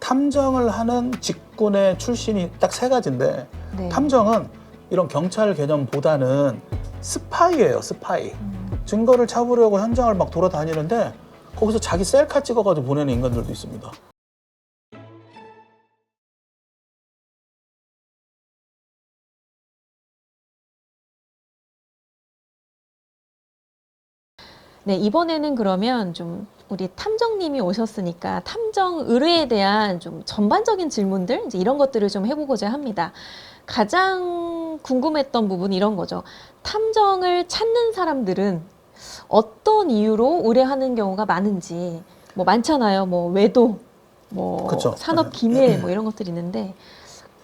탐정을 하는 직군의 출신이 딱 세 가지인데 네. 탐정은 이런 경찰 개념보다는 스파이예요, 스파이. 증거를 찾으려고 현장을 막 돌아다니는데 거기서 자기 셀카 찍어가지고 보내는 인간들도 있습니다. 네, 이번에는 그러면 좀 우리 탐정님이 오셨으니까 탐정 의뢰에 대한 좀 전반적인 질문들 이제 이런 것들을 좀 해보고자 합니다. 가장 궁금했던 부분이 이런 거죠. 탐정을 찾는 사람들은 어떤 이유로 의뢰하는 경우가 많은지 뭐 많잖아요. 뭐 외도, 뭐 그쵸. 산업 기밀 뭐 이런 것들이 있는데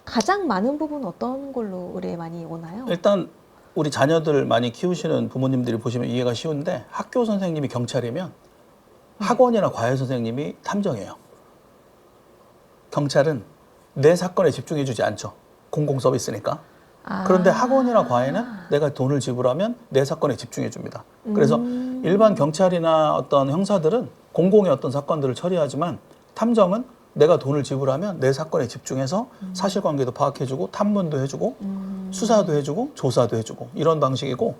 가장 많은 부분은 어떤 걸로 의뢰 많이 오나요? 일단 우리 자녀들 많이 키우시는 부모님들이 보시면 이해가 쉬운데 학교 선생님이 경찰이면 학원이나 과외 선생님이 탐정이에요. 경찰은 내 사건에 집중해 주지 않죠. 공공 서비스니까. 그런데 학원이나 과외는 내가 돈을 지불하면 내 사건에 집중해 줍니다. 그래서 일반 경찰이나 어떤 형사들은 공공의 어떤 사건들을 처리하지만 탐정은 내가 돈을 지불하면 내 사건에 집중해서 사실관계도 파악해주고 탐문도 해주고 수사도 해주고 조사도 해주고 이런 방식이고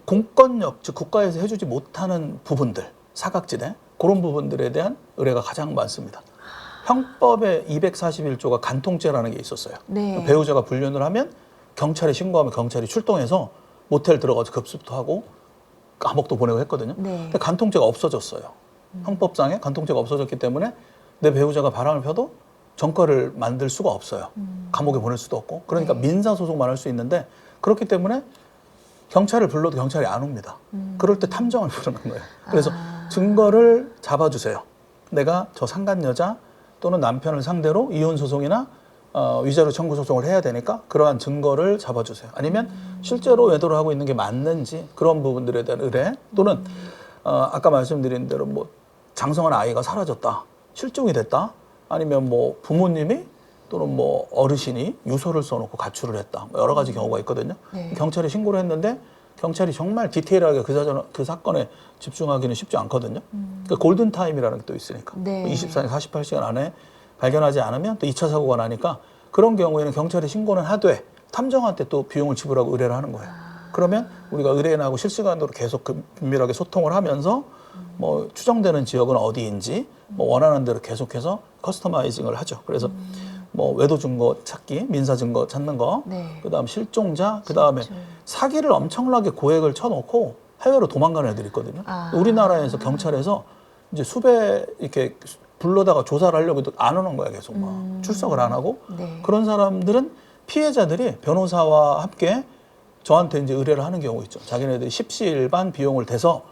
공권력, 즉 국가에서 해주지 못하는 부분들, 사각지대 그런 부분들에 대한 의뢰가 가장 많습니다. 형법의 241조가 간통죄라는 게 있었어요. 네. 배우자가 불륜을 하면 경찰에 신고하면 경찰이 출동해서 모텔 들어가서 급습도 하고 감옥도 보내고 했거든요. 네. 근데 간통죄가 없어졌어요. 형법상에 간통죄가 없어졌기 때문에 내 배우자가 바람을 펴도 전과를 만들 수가 없어요. 감옥에 보낼 수도 없고. 그러니까 네. 민사소송만 할 수 있는데 그렇기 때문에 경찰을 불러도 경찰이 안 옵니다. 그럴 때 탐정을 부르는 거예요. 그래서 증거를 잡아주세요. 내가 저 상간 여자 또는 남편을 상대로 이혼소송이나 위자료 청구 소송을 해야 되니까 그러한 증거를 잡아주세요. 아니면 실제로 외도를 하고 있는 게 맞는지 그런 부분들에 대한 의뢰 또는 아까 말씀드린 대로 뭐 장성한 아이가 사라졌다. 실종이 됐다. 아니면 뭐 부모님이 또는 뭐 어르신이 유서를 써놓고 가출을 했다. 뭐 여러 가지 경우가 있거든요. 네. 경찰에 신고를 했는데 경찰이 정말 디테일하게 그 사건에 집중하기는 쉽지 않거든요. 그 골든타임이라는 게 또 있으니까. 네. 24시간, 48시간 안에 발견하지 않으면 또 2차 사고가 나니까 그런 경우에는 경찰에 신고는 하되 탐정한테 또 비용을 지불하고 의뢰를 하는 거예요. 그러면 우리가 의뢰인하고 실시간으로 계속 긴밀하게 소통을 하면서 뭐 추정되는 지역은 어디인지 뭐 원하는 대로 계속해서 커스터마이징을 하죠. 그래서 뭐 외도 증거 찾기, 민사 증거 찾는 거, 네. 그다음 실종자, 그다음에 사기를 엄청나게 고액을 쳐놓고 해외로 도망가는 애들이 있거든요. 우리나라에서 경찰에서 이제 수배 이렇게 불러다가 조사를 하려고 해도 안 오는 거야 계속 막 출석을 안 하고 네. 그런 사람들은 피해자들이 변호사와 함께 저한테 이제 의뢰를 하는 경우 있죠. 자기네들이 십시일반 비용을 대서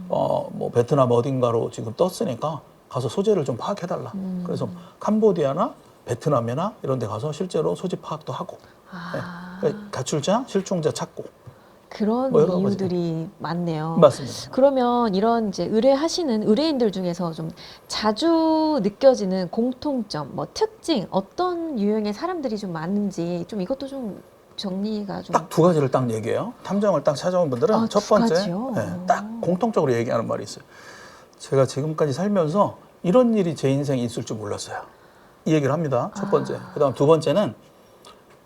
뭐 베트남 어딘가로 지금 떴으니까 가서 소재를 좀 파악해달라. 그래서 캄보디아나 베트남이나 이런 데 가서 실제로 소재 파악도 하고 네. 그러니까 가출자, 실종자 찾고 그런 뭐 여러 이유들이 많네요. 맞습니다. 그러면 이런 이제 의뢰하시는 의뢰인들 중에서 좀 자주 느껴지는 공통점, 뭐 특징, 어떤 유형의 사람들이 좀 많은지 좀 이것도 좀 정리가 좀. 딱 두 가지를 딱 얘기해요. 탐정을 딱 찾아온 분들은 첫 두 번째 가지요? 네, 딱 공통적으로 얘기하는 말이 있어요. 제가 지금까지 살면서 이런 일이 제 인생에 있을 줄 몰랐어요. 이 얘기를 합니다. 첫 번째. 그다음 두 번째는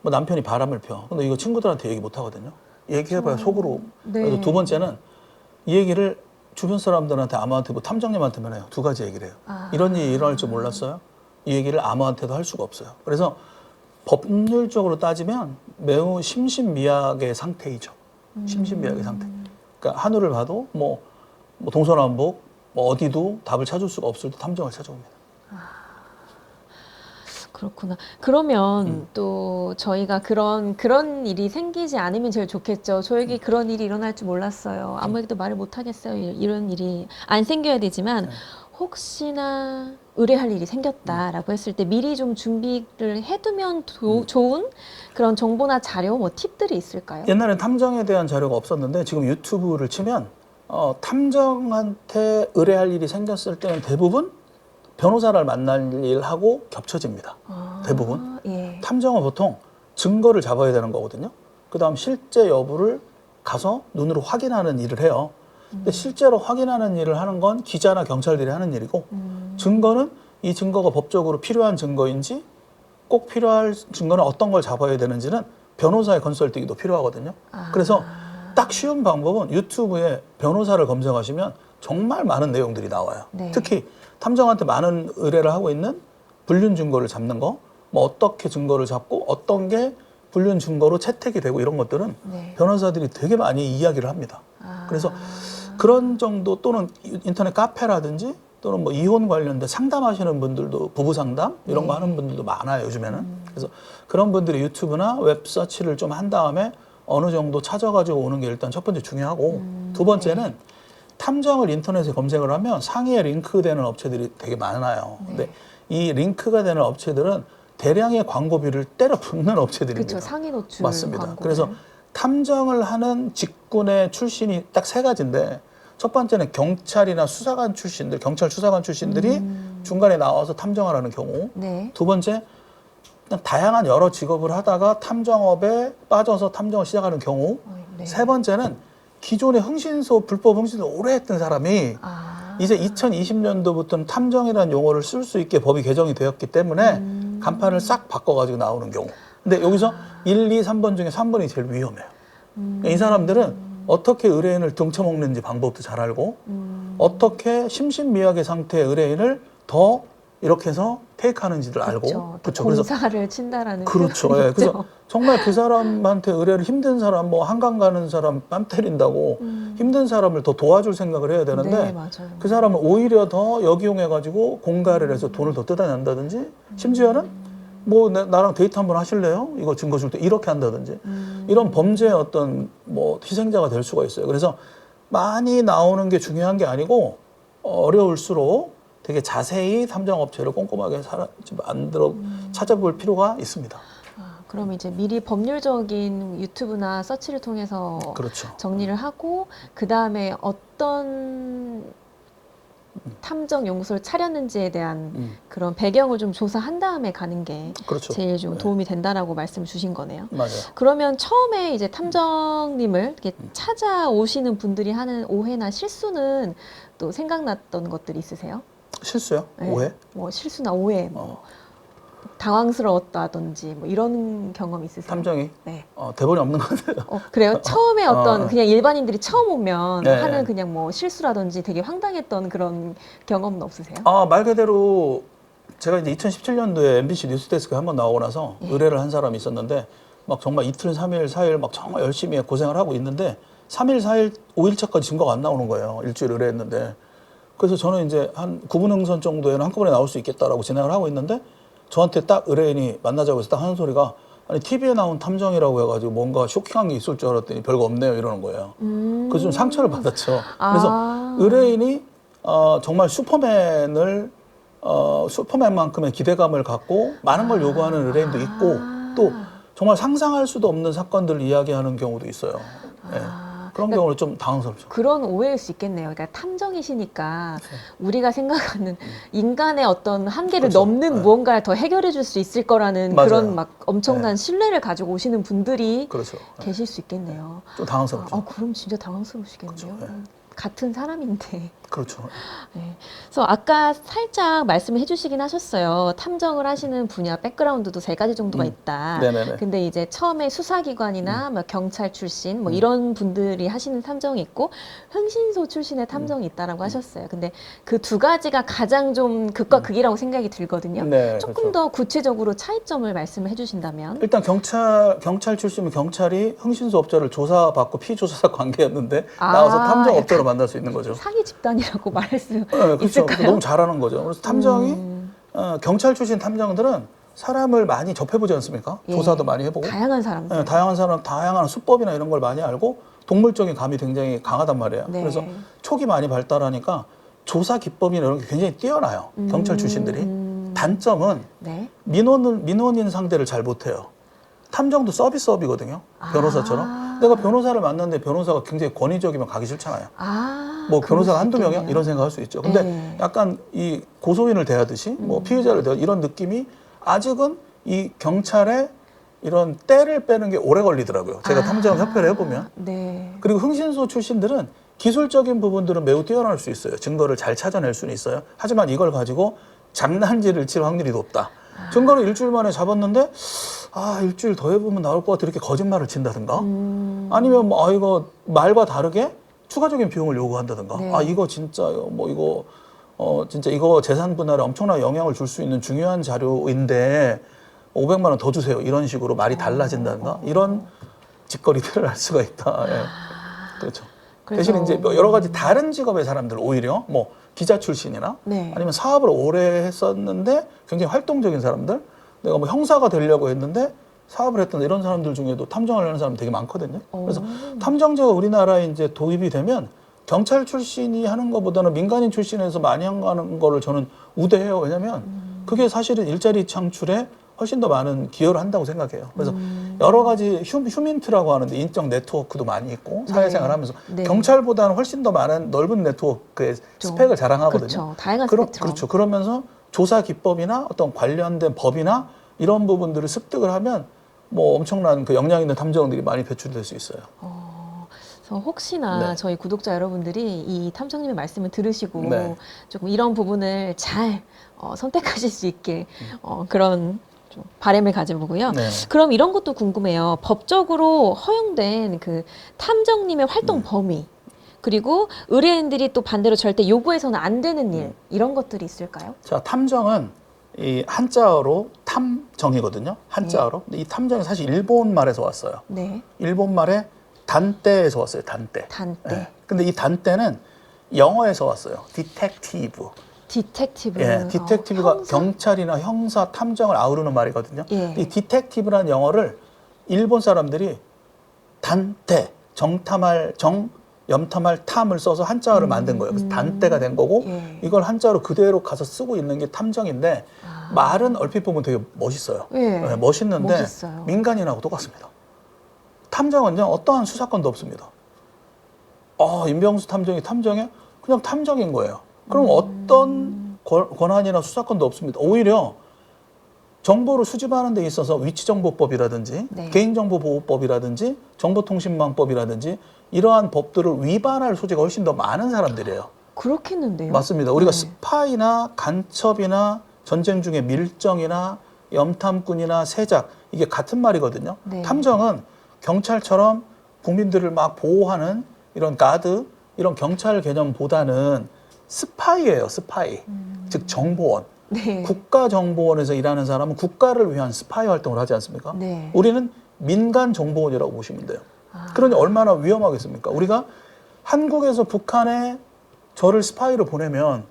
뭐 남편이 바람을 펴. 근데 이거 친구들한테 얘기 못 하거든요. 얘기해봐야 속으로. 네. 그래서 두 번째는 이 얘기를 주변 사람들한테 아무한테 뭐 탐정님한테만 해요. 두 가지 얘기를 해요. 이런 일이 일어날 줄 몰랐어요. 이 얘기를 아무한테도 할 수가 없어요. 그래서 법률적으로 따지면 매우 심신미약의 상태이죠. 심신미약의 상태. 그러니까 하늘을 봐도 뭐 동서남북 뭐 어디도 답을 찾을 수가 없을 때 탐정을 찾아옵니다. 그렇구나. 그러면 또 저희가 그런 일이 생기지 않으면 제일 좋겠죠. 저에게 그런 일이 일어날 줄 몰랐어요. 아무에게도 말을 못 하겠어요. 이런 일이 안 생겨야 되지만 혹시나 의뢰할 일이 생겼다라고 했을 때 미리 좀 준비를 해두면 좋은 그런 정보나 자료, 뭐 팁들이 있을까요? 옛날엔 탐정에 대한 자료가 없었는데 지금 유튜브를 치면 탐정한테 의뢰할 일이 생겼을 때는 대부분 변호사를 만날 일하고 겹쳐집니다. 대부분. 예. 탐정은 보통 증거를 잡아야 되는 거거든요. 그 다음 실제 여부를 가서 눈으로 확인하는 일을 해요. 근데 실제로 확인하는 일을 하는 건 기자나 경찰들이 하는 일이고 증거는 이 증거가 법적으로 필요한 증거인지 꼭 필요할 증거는 어떤 걸 잡아야 되는지는 변호사의 컨설팅이 또 필요하거든요. 그래서 딱 쉬운 방법은 유튜브에 변호사를 검색하시면 정말 많은 내용들이 나와요. 네. 특히 탐정한테 많은 의뢰를 하고 있는 불륜 증거를 잡는 거, 뭐 어떻게 증거를 잡고 어떤 게 불륜 증거로 채택이 되고 이런 것들은 네. 변호사들이 되게 많이 이야기를 합니다. 그래서 그런 정도 또는 인터넷 카페라든지 또는 뭐 이혼 관련된 상담하시는 분들도 부부 상담 이런 거 하는 분들도 많아요 요즘에는. 그래서 그런 분들이 유튜브나 웹 서치를 좀 한 다음에 어느 정도 찾아가지고 오는 게 일단 첫 번째 중요하고 두 번째는 탐정을 인터넷에 검색을 하면 상위에 링크되는 업체들이 되게 많아요. 근데 이 링크가 되는 업체들은 대량의 광고비를 때려 붓는 업체들입니다. 그렇죠. 상위 노출 맞습니다. 광고를. 그래서 탐정을 하는 직군의 출신이 딱 세 가지인데 첫 번째는 경찰이나 수사관 출신들, 경찰 수사관 출신들이 중간에 나와서 탐정을 하는 경우. 네. 두 번째, 그냥 다양한 여러 직업을 하다가 탐정업에 빠져서 탐정을 시작하는 경우. 네. 세 번째는 기존의 흥신소, 불법 흥신소 오래 했던 사람이 이제 2020년도부터는 탐정이라는 용어를 쓸 수 있게 법이 개정이 되었기 때문에 간판을 싹 바꿔가지고 나오는 경우. 근데 여기서 1, 2, 3번 중에 3번이 제일 위험해요. 이 사람들은 어떻게 의뢰인을 등쳐먹는지 방법도 잘 알고 어떻게 심신미약의 상태의 의뢰인을 더 이렇게 해서 테이크하는지를 알고. 그렇죠. 공사를 친다라는. 그렇죠. 예. 그래서 정말 그 사람한테 의뢰를 힘든 사람, 뭐 한강 가는 사람 뺨 때린다고 힘든 사람을 더 도와줄 생각을 해야 되는데 네, 맞아요. 그 사람은 오히려 더 역이용해가지고 공갈을 해서 돈을 더 뜯어낸다든지 심지어는 뭐 나랑 데이트 한번 하실래요? 이거 증거 줄 때 이렇게 한다든지 이런 범죄의 어떤 뭐 희생자가 될 수가 있어요. 그래서 많이 나오는 게 중요한 게 아니고 어려울수록 되게 자세히 탐정업체를 꼼꼼하게 만들어 찾아볼 필요가 있습니다. 그럼 이제 미리 법률적인 유튜브나 서치를 통해서 그렇죠. 정리를 하고 그 다음에 어떤 탐정 용소를 차렸는지에 대한 그런 배경을 좀 조사한 다음에 가는 게 그렇죠. 제일 좀 도움이 된다라고 말씀을 주신 거네요. 맞아요. 그러면 처음에 이제 탐정님을 이렇게 찾아오시는 분들이 하는 오해나 실수는 또 생각났던 것들이 있으세요? 실수요? 네. 오해? 뭐 실수나 오해, 뭐 당황스러웠다든지 뭐 이런 경험 있으세요? 탐정이? 네. 대본이 없는 것 같아요. 그래요? 처음에 어떤 그냥 일반인들이 처음 오면 네. 하는 그냥 뭐 실수라든지 되게 황당했던 그런 경험은 없으세요? 말 그대로 제가 이제 2017년도에 MBC 뉴스데스크에 한번 나오고 나서 의뢰를 한 사람이 있었는데 막 정말 이틀, 3일, 4일 막 정말 열심히 고생을 하고 있는데 3일, 4일, 5일차까지 증거가 안 나오는 거예요. 일주일 의뢰했는데. 그래서 저는 이제 한 9분응선 정도에는 한꺼번에 나올 수 있겠다라고 진행을 하고 있는데 저한테 딱 의뢰인이 만나자고 해서 딱 하는 소리가 아니 TV에 나온 탐정이라고 해가지고 뭔가 쇼킹한 게 있을 줄 알았더니 별거 없네요 이러는 거예요. 그래서 좀 상처를 받았죠. 그래서 의뢰인이 정말 슈퍼맨만큼의 기대감을 갖고 많은 걸 요구하는 의뢰인도 있고 또 정말 상상할 수도 없는 사건들을 이야기하는 경우도 있어요. 네. 그런 경우는 좀 당황스럽죠. 그런 오해일 수 있겠네요. 그러니까 탐정이시니까 우리가 생각하는 인간의 어떤 한계를 그렇죠. 넘는 무언가를 더 해결해 줄 수 있을 거라는 맞아요. 그런 막 엄청난 신뢰를 가지고 오시는 분들이 그렇죠. 계실 수 있겠네요. 좀 당황스럽죠. 그럼 진짜 당황스러우시겠네요. 그렇죠. 같은 사람인데. 그렇죠. 네. 그래서 아까 살짝 말씀을 해주시긴 하셨어요. 탐정을 하시는 분야 백그라운드도 세 가지 정도가 있다. 네네네. 근데 이제 처음에 수사기관이나 뭐 경찰 출신 뭐 이런 분들이 하시는 탐정이 있고 흥신소 출신의 탐정이 있다라고 하셨어요. 근데 그 두 가지가 가장 좀 극과 극이라고 생각이 들거든요. 네, 조금 그렇죠. 더 구체적으로 차이점을 말씀을 해주신다면. 일단 경찰 출신이면 경찰이 흥신소 업자를 조사받고 피조사 관계였는데 나와서 탐정 업자로 만날 수 있는 거죠. 사기 집단이라고 말할 수 네, 그렇죠. 있을까요? 너무 잘하는 거죠. 그래서 탐정이 경찰 출신 탐정들은 사람을 많이 접해보지 않습니까? 예. 조사도 많이 해보고 다양한 사람들. 네, 다양한 수법이나 이런 걸 많이 알고 동물적인 감이 굉장히 강하단 말이에요. 네. 그래서 촉이 많이 발달하니까 조사 기법이나 이런 게 굉장히 뛰어나요. 경찰 출신들이. 단점은 네. 민원인 상대를 잘 못해요. 탐정도 서비스업이거든요. 변호사처럼. 내가 변호사를 만났는데 변호사가 굉장히 권위적이면 가기 싫잖아요. 뭐 변호사가 한두 명이야? 이런 생각할 수 있죠. 근데 약간 이 고소인을 대하듯이 뭐 피해자를 대하듯이 이런 느낌이 아직은 이 경찰의 이런 때를 빼는 게 오래 걸리더라고요. 제가 탐정 협회를 해보면. 네. 그리고 흥신소 출신들은 기술적인 부분들은 매우 뛰어날 수 있어요. 증거를 잘 찾아낼 수는 있어요. 하지만 이걸 가지고 장난질을 칠 확률이 높다. 증거를 일주일 만에 잡았는데 일주일 더 해보면 나올 것 같아 이렇게 거짓말을 친다든가 아니면 뭐 이거 말과 다르게 추가적인 비용을 요구한다든가 네. 이거 진짜 뭐 이거 진짜 이거 재산 분할에 엄청난 영향을 줄 수 있는 중요한 자료인데 500만 원 더 주세요 이런 식으로 말이 달라진다든가 이런 짓거리들을 할 수가 있다. 예. 그렇죠. 그래서, 대신 이제 뭐 여러 가지 다른 직업의 사람들 오히려 뭐 기자 출신이나 네. 아니면 사업을 오래 했었는데 굉장히 활동적인 사람들 내가 뭐 형사가 되려고 했는데 사업을 했던 이런 사람들 중에도 탐정하려는 사람 되게 많거든요. 그래서 탐정제가 우리나라에 이제 도입이 되면 경찰 출신이 하는 것보다는 민간인 출신에서 많이 하는 거를 저는 우대해요. 왜냐면 그게 사실은 일자리 창출에 훨씬 더 많은 기여를 한다고 생각해요. 그래서 여러 가지 휴민트라고 하는데 인적 네트워크도 많이 있고 사회생활 하면서 네. 경찰보다는 훨씬 더 많은 넓은 네트워크의 스펙을 자랑하거든요. 그렇죠. 다양한 스펙트럼. 그렇죠. 그러면서 조사 기법이나 어떤 관련된 법이나 이런 부분들을 습득을 하면 뭐 엄청난 그 역량 있는 탐정들이 많이 배출될 수 있어요. 그래서 혹시나 네. 저희 구독자 여러분들이 이 탐정님의 말씀을 들으시고 네. 조금 이런 부분을 잘 선택하실 수 있게 그런 좀 바람을 가져보고요. 네. 그럼 이런 것도 궁금해요. 법적으로 허용된 그 탐정님의 활동 범위 그리고 의뢰인들이 또 반대로 절대 요구해서는 안 되는 일 이런 것들이 있을까요? 자, 탐정은 이 한자어로 탐정이거든요. 한자어로. 근데 이 탐정이 사실 일본 말에서 왔어요. 네. 일본 말에 단떼에서 왔어요. 단떼. 단떼. 예. 근데 이 단떼는 영어에서 왔어요. 디텍티브. 디텍티브. 예, 디텍티브가 형사? 경찰이나 형사, 탐정을 아우르는 말이거든요. 예. 이 디텍티브라는 영어를 일본 사람들이 단떼, 염탐할 탐을 써서 한자어를 만든 거예요. 그래서 단떼가 된 거고 예. 이걸 한자로 그대로 가서 쓰고 있는 게 탐정인데 말은 얼핏 보면 되게 멋있어요. 예. 예, 멋있는데 멋있어요. 민간인하고 똑같습니다. 탐정은요 어떠한 수사권도 없습니다. 임병수 탐정이 탐정에 그냥 탐정인 거예요. 그럼 어떤 권한이나 수사권도 없습니다. 오히려 정보를 수집하는 데 있어서 위치정보법이라든지 네. 개인정보보호법이라든지 정보통신망법이라든지 이러한 법들을 위반할 소지가 훨씬 더 많은 사람들이에요. 그렇겠는데요. 맞습니다. 우리가 네. 스파이나 간첩이나 전쟁 중에 밀정이나 염탐꾼이나 세작 이게 같은 말이거든요. 네. 탐정은 경찰처럼 국민들을 막 보호하는 이런 가드 이런 경찰 개념보다는 스파이예요. 스파이. 즉 정보원. 네. 국가정보원에서 일하는 사람은 국가를 위한 스파이 활동을 하지 않습니까? 네. 우리는 민간정보원이라고 보시면 돼요. 그러니 얼마나 위험하겠습니까? 우리가 한국에서 북한에 저를 스파이로 보내면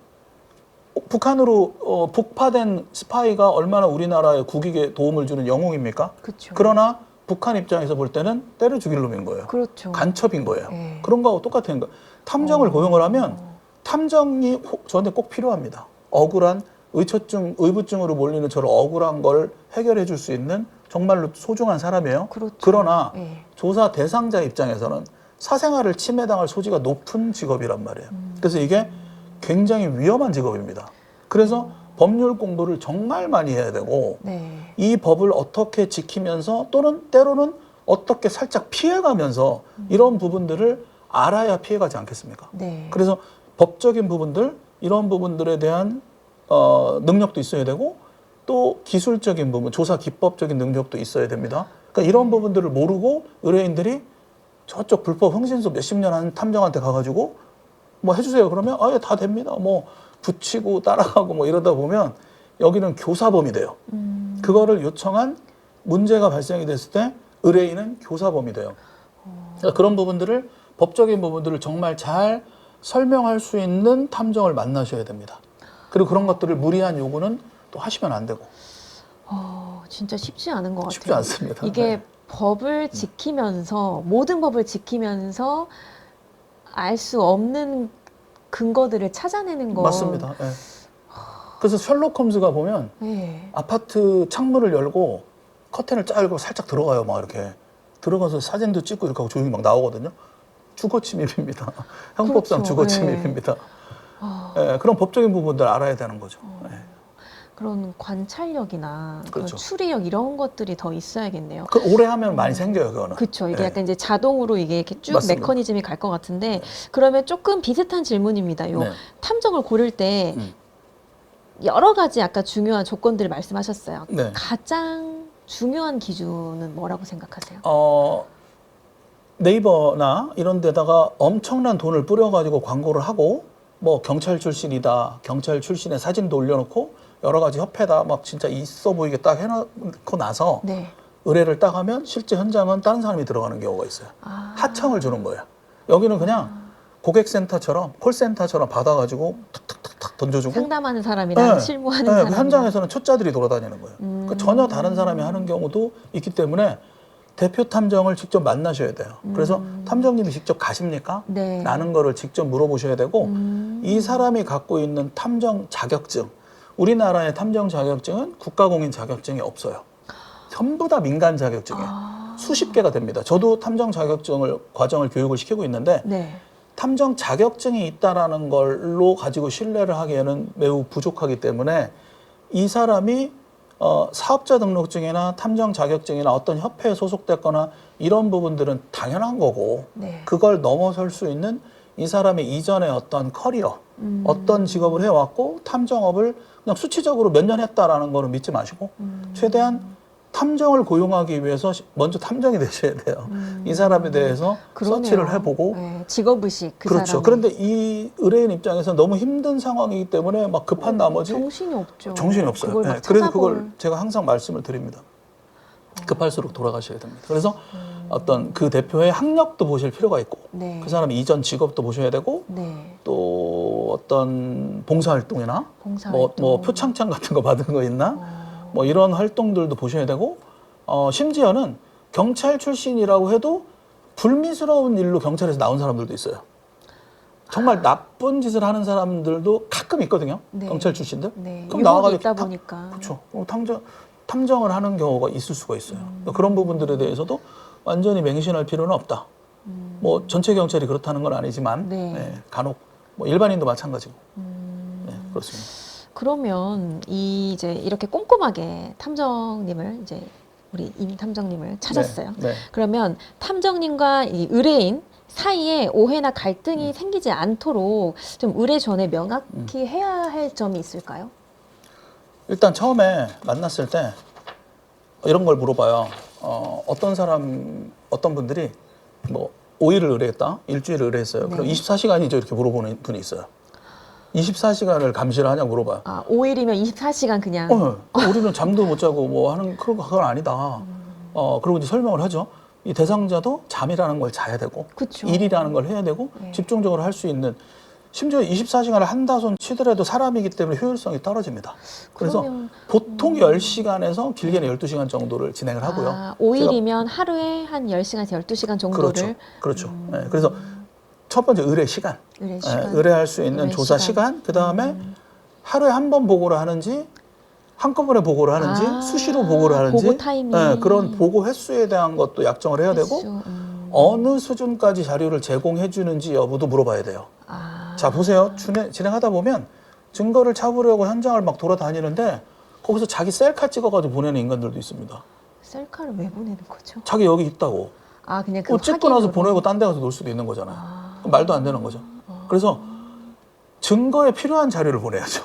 북한으로 북파된 스파이가 얼마나 우리나라의 국익에 도움을 주는 영웅입니까? 그렇죠. 그러나 북한 입장에서 볼 때는 때려 죽일 놈인 거예요. 그렇죠. 간첩인 거예요. 네. 그런 거하고 똑같은 거예요. 탐정을 고용을 하면 탐정이 저한테 꼭 필요합니다. 억울한 의부증으로 몰리는 저를 억울한 걸 해결해 줄 수 있는 정말로 소중한 사람이에요. 그렇죠. 그러나 네. 조사 대상자 입장에서는 사생활을 침해당할 소지가 높은 직업이란 말이에요. 그래서 이게 굉장히 위험한 직업입니다. 그래서 법률 공부를 정말 많이 해야 되고 네. 이 법을 어떻게 지키면서 또는 때로는 어떻게 살짝 피해가면서 이런 부분들을 알아야 피해가지 않겠습니까? 네. 그래서 법적인 부분들 이런 부분들에 대한 능력도 있어야 되고 또 기술적인 부분 조사 기법적인 능력도 있어야 됩니다. 그러니까 이런 부분들을 모르고 의뢰인들이 저쪽 불법 흥신소 몇십 년 한 탐정한테 가가지고 뭐 해주세요 그러면 예, 다 됩니다. 뭐 붙이고 따라가고 뭐 이러다 보면 여기는 교사범이 돼요. 그거를 요청한 문제가 발생이 됐을 때 의뢰인은 교사범이 돼요. 그러니까 그런 부분들을 법적인 부분들을 정말 잘 설명할 수 있는 탐정을 만나셔야 됩니다. 그리고 그런 것들을 무리한 요구는 또 하시면 안 되고. 진짜 쉽지 않은 것 같아요. 쉽지 않습니다. 이게 네. 법을 지키면서 모든 법을 지키면서 알 수 없는 근거들을 찾아내는 거. 맞습니다. 예. 그래서 셜록 홈즈가 보면 네. 아파트 창문을 열고 커튼을 쫙 열고 살짝 들어가요. 막 이렇게 들어가서 사진도 찍고 이렇게 하고 조용히 막 나오거든요. 주거 침입입니다. 형법상 그렇죠. 주거 침입입니다. 아, 예, 그런 법적인 부분들 알아야 되는 거죠. 예. 그런 관찰력이나 그런 그렇죠. 추리력 이런 것들이 더 있어야겠네요. 그 오래 하면 많이 생겨요, 그거는. 그렇죠. 이게 예. 약간 이제 자동으로 이게 이렇게 쭉 맞습니다. 메커니즘이 갈 것 같은데 그러면 조금 비슷한 질문입니다. 요 네. 탐정을 고를 때 음. 여러 가지 아까 중요한 조건들을 말씀하셨어요. 네. 가장 중요한 기준은 뭐라고 생각하세요? 네이버나 이런 데다가 엄청난 돈을 뿌려가지고 광고를 하고 뭐 경찰 출신이다, 경찰 출신의 사진도 올려놓고 여러 가지 협회다 막 진짜 있어 보이게 딱 해놓고 나서 네. 의뢰를 딱 하면 실제 현장은 다른 사람이 들어가는 경우가 있어요. 아. 하청을 주는 거예요. 여기는 그냥 고객센터처럼 콜센터처럼 받아가지고 탁탁탁탁 던져주고 상담하는 사람이랑 네. 실무하는 네, 사람. 그 현장에서는 초짜들이 돌아다니는 거예요. 그러니까 전혀 다른 사람이 하는 경우도 있기 때문에 대표 탐정을 직접 만나셔야 돼요. 그래서 탐정님이 직접 가십니까? 네. 라는 거를 직접 물어보셔야 되고 이 사람이 갖고 있는 탐정 자격증, 우리나라의 탐정 자격증은 국가공인 자격증이 없어요. 전부 다 민간 자격증이에요. 아. 수십 개가 됩니다. 저도 탐정 자격증을 과정을 교육을 시키고 있는데 네. 탐정 자격증이 있다라는 걸로 가지고 신뢰를 하기에는 매우 부족하기 때문에 이 사람이 사업자 등록증이나 탐정 자격증이나 어떤 협회에 소속됐거나 이런 부분들은 당연한 거고 네. 그걸 넘어설 수 있는 이 사람의 이전의 어떤 커리어, 어떤 직업을 해왔고 탐정업을 그냥 수치적으로 몇 년 했다라는 거는 믿지 마시고 최대한 탐정을 고용하기 위해서 먼저 탐정이 되셔야 돼요. 이 사람에 대해서 그러네요. 서치를 해보고 네. 직업의식 그 그렇죠. 사람의. 그런데 이 의뢰인 입장에서 너무 힘든 상황이기 때문에 막 급한 나머지 정신이 없죠. 정신이 없어요. 그걸 막 네, 그래서 찾아볼- 그걸 제가 항상 말씀을 드립니다. 급할수록 돌아가셔야 됩니다. 그래서 어떤 그 대표의 학력도 보실 필요가 있고 네. 그 사람의 이전 직업도 보셔야 되고 네. 또 어떤 봉사활동이나 봉사활동. 뭐 표창장 같은 거 받은 거 있나 뭐 이런 활동들도 보셔야 되고 심지어는 경찰 출신이라고 해도 불미스러운 일로 경찰에서 나온 사람들도 있어요. 정말 나쁜 짓을 하는 사람들도 가끔 있거든요. 네. 경찰 출신들. 네. 그럼 유혹이 나와가지고 있다 다- 보니까. 그렇죠. 탐정을 하는 경우가 있을 수가 있어요. 그런 부분들에 대해서도 완전히 맹신할 필요는 없다. 뭐 전체 경찰이 그렇다는 건 아니지만 네. 네, 간혹 뭐 일반인도 마찬가지고 네, 그렇습니다. 그러면 이제 이렇게 꼼꼼하게 탐정님을 이제 우리 임 탐정님을 찾았어요. 네, 네. 그러면 탐정님과 이 의뢰인 사이에 오해나 갈등이 생기지 않도록 좀 의뢰 전에 명확히 해야 할 점이 있을까요? 일단 처음에 만났을 때 이런 걸 물어봐요. 어떤 분들이 뭐 5일을 의뢰했다, 일주일을 의뢰했어요. 네. 그럼 24시간이죠 이렇게 물어보는 분이 있어요. 24시간을 감시를 하냐고 물어봐요. 아, 5일이면 24시간 그냥. 그럼 우리는 잠도 못 자고 뭐 하는 그건 아니다. 그리고 이제 설명을 하죠. 이 대상자도 잠이라는 걸 자야 되고 그쵸. 일이라는 걸 해야 되고 네. 집중적으로 할 수 있는 심지어 24시간을 한다손 치더라도 사람이기 때문에 효율성이 떨어집니다. 그래서 그러면- 보통 10시간에서 길게는 12시간 정도를 진행을 하고요. 아, 5일이면 하루에 한 10시간에서 12시간 정도를 그렇죠. 그렇죠. 네, 그래서 첫 번째 의뢰 시간. 의뢰 시간. 의뢰할 수 있는 의뢰 조사 시간. 그다음에 하루에 한 번 보고를 하는지 한꺼번에 보고를 하는지 아, 수시로 보고를 하는지 보고 타이밍. 그런 보고 횟수에 대한 것도 약정을 해야 되고 횟수, 어느 수준까지 자료를 제공해 주는지 여부도 물어봐야 돼요. 아, 자 보세요. 진행하다 보면 증거를 찾으려고 현장을 막 돌아다니는데 거기서 자기 셀카 찍어가지고 보내는 인간들도 있습니다. 셀카를 왜 보내는 거죠? 자기 여기 있다고. 아, 그냥 그 찍고 나서 확인으로. 보내고 딴 데 가서 놀 수도 있는 거잖아요. 그럼 말도 안 되는 거죠. 그래서 증거에 필요한 자료를 보내야죠.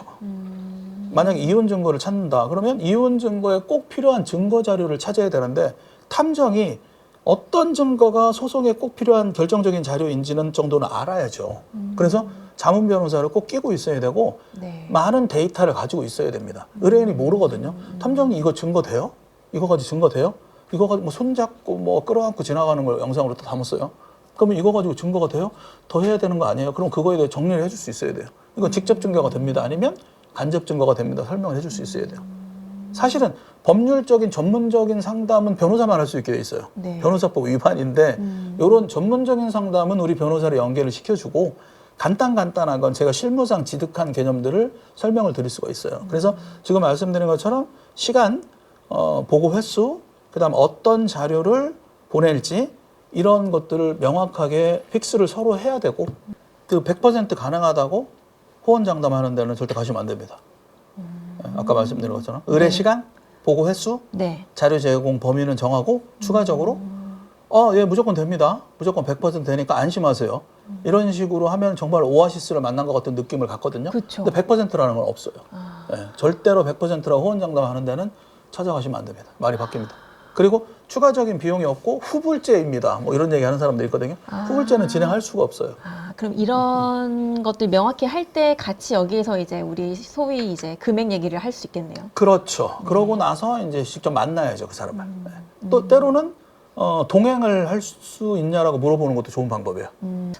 만약에 이혼 증거를 찾는다. 그러면 이혼 증거에 꼭 필요한 증거 자료를 찾아야 되는데 탐정이 어떤 증거가 소송에 꼭 필요한 결정적인 자료인지는 정도는 알아야죠. 그래서 자문 변호사를 꼭 끼고 있어야 되고 네. 많은 데이터를 가지고 있어야 됩니다. 의뢰인이 모르거든요. 탐정이 이거 증거 돼요? 이거 가지고 증거 돼요? 이거 가지고 뭐 손잡고 뭐 끌어안고 지나가는 걸 영상으로 또 담았어요. 그러면 이거 가지고 증거가 돼요? 더 해야 되는 거 아니에요? 그럼 그거에 대해 정리를 해줄 수 있어야 돼요. 이건 직접 증거가 됩니다. 아니면 간접 증거가 됩니다. 설명을 해줄 수 있어야 돼요. 사실은 법률적인 전문적인 상담은 변호사만 할 수 있게 돼 있어요. 네. 변호사법 위반인데 이런 전문적인 상담은 우리 변호사를 연계를 시켜주고 간단한 건 제가 실무상 지득한 개념들을 설명을 드릴 수가 있어요. 그래서 지금 말씀드린 것처럼 시간, 보고 횟수, 그다음 어떤 자료를 보낼지 이런 것들을 명확하게 픽스를 서로 해야 되고 그 100% 가능하다고 호언장담하는 데는 절대 가시면 안 됩니다. 아까 말씀드린 것처럼 의뢰 시간, 보고 횟수, 네. 자료 제공 범위는 정하고 추가적으로 예, 무조건 됩니다. 무조건 100% 되니까 안심하세요. 이런 식으로 하면 정말 오아시스를 만난 것 같은 느낌을 갖거든요. 그쵸. 근데 100%라는 건 없어요. 예, 절대로 100%라고 호언장담하는 데는 찾아가시면 안 됩니다. 말이 바뀝니다. 그리고 추가적인 비용이 없고 후불제입니다. 뭐 이런 얘기 하는 사람도 있거든요. 후불제는 진행할 수가 없어요. 그럼 이런 것들 명확히 할 때 같이 여기에서 이제 우리 소위 이제 금액 얘기를 할 수 있겠네요. 그렇죠. 그러고 나서 이제 직접 만나야죠, 그 사람을. 또 때로는 동행을 할 수 있냐라고 물어보는 것도 좋은 방법이에요.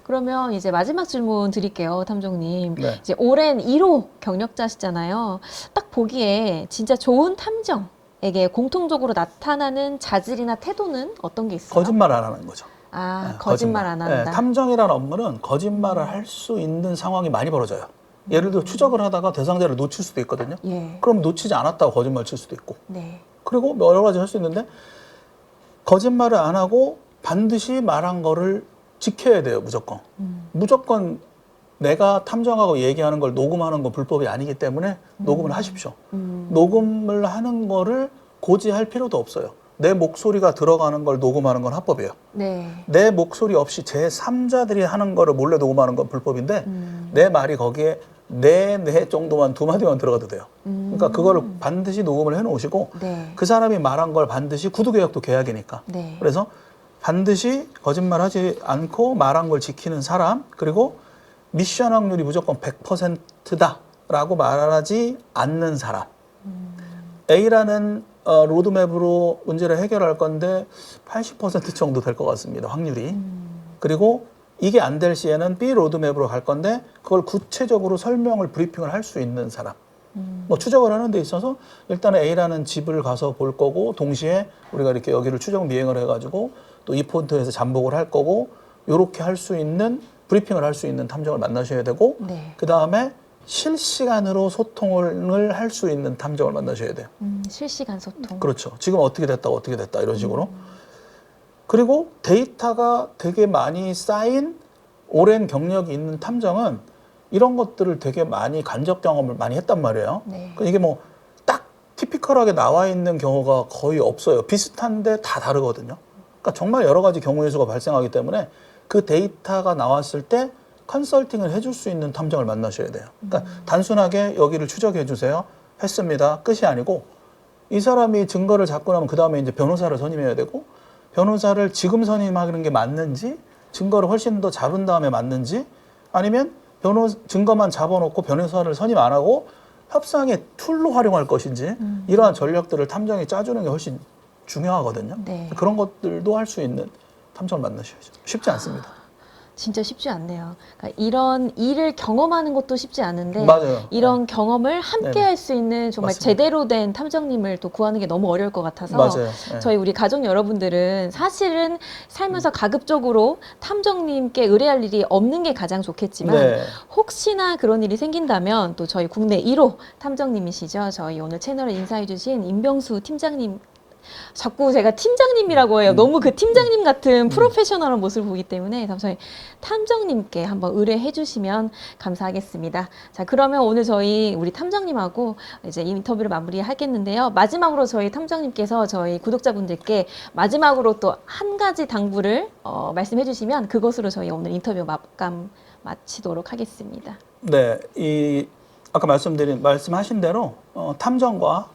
그러면 이제 마지막 질문 드릴게요, 탐정님. 네. 이제 오랜 1호 경력자시잖아요. 딱 보기에 진짜 좋은 탐정에게 공통적으로 나타나는 자질이나 태도는 어떤 게 있어요? 거짓말 안 하는 거죠. 아, 거짓말 안 한다. 탐정이라는 업무는 거짓말을 할 수 있는 상황이 많이 벌어져요. 예를 들어 추적을 하다가 대상자를 놓칠 수도 있거든요. 예. 그럼 놓치지 않았다고 거짓말 칠 수도 있고. 네. 그리고 여러 가지 할 수 있는데 거짓말을 안 하고 반드시 말한 거를 지켜야 돼요, 무조건. 무조건 내가 탐정하고 얘기하는 걸 녹음하는 건 불법이 아니기 때문에 녹음을 하십시오. 녹음을 하는 거를 고지할 필요도 없어요. 내 목소리가 들어가는 걸 녹음하는 건 합법이에요. 네. 내 목소리 없이 제3자들이 하는 거를 몰래 녹음하는 건 불법인데 내 말이 거기에 네 정도만 두 마디만 들어가도 돼요. 그러니까 그거를 반드시 녹음을 해놓으시고 네. 그 사람이 말한 걸 반드시 구두개혁도 계약이니까. 네. 그래서 반드시 거짓말하지 않고 말한 걸 지키는 사람, 그리고 미션 확률이 무조건 100%다라고 말하지 않는 사람. A라는 로드맵으로 문제를 해결할 건데 80% 정도 될 것 같습니다, 확률이. 그리고 이게 안 될 시에는 B 로드맵으로 갈 건데 그걸 구체적으로 설명을 브리핑을 할 수 있는 사람. 뭐 추적을 하는 데 있어서 일단은 A라는 집을 가서 볼 거고 동시에 우리가 이렇게 여기를 추적 미행을 해가지고 또 이 포인트에서 잠복을 할 거고 요렇게 할 수 있는 브리핑을 할 수 있는 탐정을 만나셔야 되고 네. 그 다음에 실시간으로 소통을 할 수 있는 탐정을 만나셔야 돼요. 실시간 소통. 그렇죠. 지금 어떻게 됐다 이런 식으로. 그리고 데이터가 되게 많이 쌓인 오랜 경력이 있는 탐정은 이런 것들을 되게 많이 간접 경험을 많이 했단 말이에요. 네. 이게 뭐 딱 티피컬하게 나와 있는 경우가 거의 없어요. 비슷한데 다 다르거든요. 그러니까 정말 여러 가지 경우의 수가 발생하기 때문에 그 데이터가 나왔을 때 컨설팅을 해줄 수 있는 탐정을 만나셔야 돼요. 그러니까 단순하게 여기를 추적해 주세요. 했습니다. 끝이 아니고 이 사람이 증거를 잡고 나면 그 다음에 이제 변호사를 선임해야 되고 변호사를 지금 선임하는 게 맞는지 증거를 훨씬 더 잡은 다음에 맞는지 아니면 증거만 잡아놓고 변호사를 선임 안 하고 협상의 툴로 활용할 것인지 이러한 전략들을 탐정이 짜주는 게 훨씬 중요하거든요. 네. 그런 것들도 할 수 있는 탐정을 만나셔야죠. 쉽지 않습니다. 진짜 쉽지 않네요. 그러니까 이런 일을 경험하는 것도 쉽지 않은데 맞아요. 이런 경험을 함께 네네. 할 수 있는 정말 맞습니다. 제대로 된 탐정님을 또 구하는 게 너무 어려울 것 같아서 맞아요. 네. 저희 우리 가족 여러분들은 사실은 살면서 가급적으로 탐정님께 의뢰할 일이 없는 게 가장 좋겠지만 네. 혹시나 그런 일이 생긴다면 또 저희 국내 1호 탐정님이시죠. 저희 오늘 채널에 인사해 주신 임병수 팀장님 자꾸 제가 팀장님이라고 해요. 너무 그 팀장님 같은 프로페셔널한 모습을 보기 때문에 저희 탐정님께 한번 의뢰해 주시면 감사하겠습니다. 자, 그러면 오늘 저희 우리 탐정님하고 이제 인터뷰를 마무리하겠는데요. 마지막으로 저희 탐정님께서 저희 구독자분들께 마지막으로 또 한 가지 당부를 말씀해 주시면 그것으로 저희 오늘 인터뷰 마치도록 하겠습니다. 네, 아까 말씀하신 대로 탐정과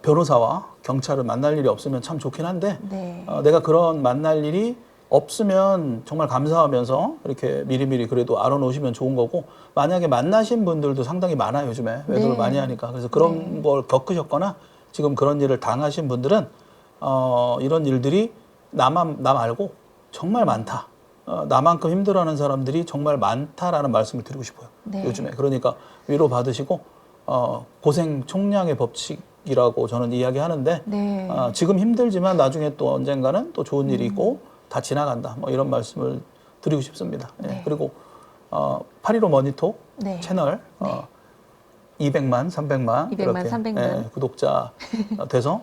변호사와 경찰을 만날 일이 없으면 참 좋긴 한데 네. 내가 그런 만날 일이 없으면 정말 감사하면서 이렇게 미리미리 그래도 알아놓으시면 좋은 거고 만약에 만나신 분들도 상당히 많아요. 요즘에 외도를 네. 많이 하니까. 그래서 그런 걸 겪으셨거나 지금 그런 일을 당하신 분들은 이런 일들이 나 말고 정말 많다. 나만큼 힘들어하는 사람들이 정말 많다라는 말씀을 드리고 싶어요. 네. 요즘에. 그러니까 위로 받으시고 고생 총량의 법칙이라고 저는 이야기하는데 네. 지금 힘들지만 나중에 또 언젠가는 또 좋은 일이 있고 다 지나간다. 뭐 이런 말씀을 드리고 싶습니다. 예. 네. 그리고 815 머니톡 네. 채널 200만, 300만 200만, 이렇게 300만. 구독자 돼서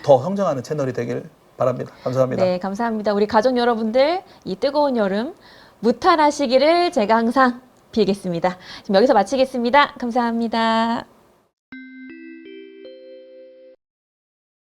더 성장하는 채널이 되길 바랍니다. 감사합니다. 네, 감사합니다. 우리 가족 여러분들 이 뜨거운 여름 무탈하시기를 제가 항상 빌겠습니다. 지금 여기서 마치겠습니다. 감사합니다.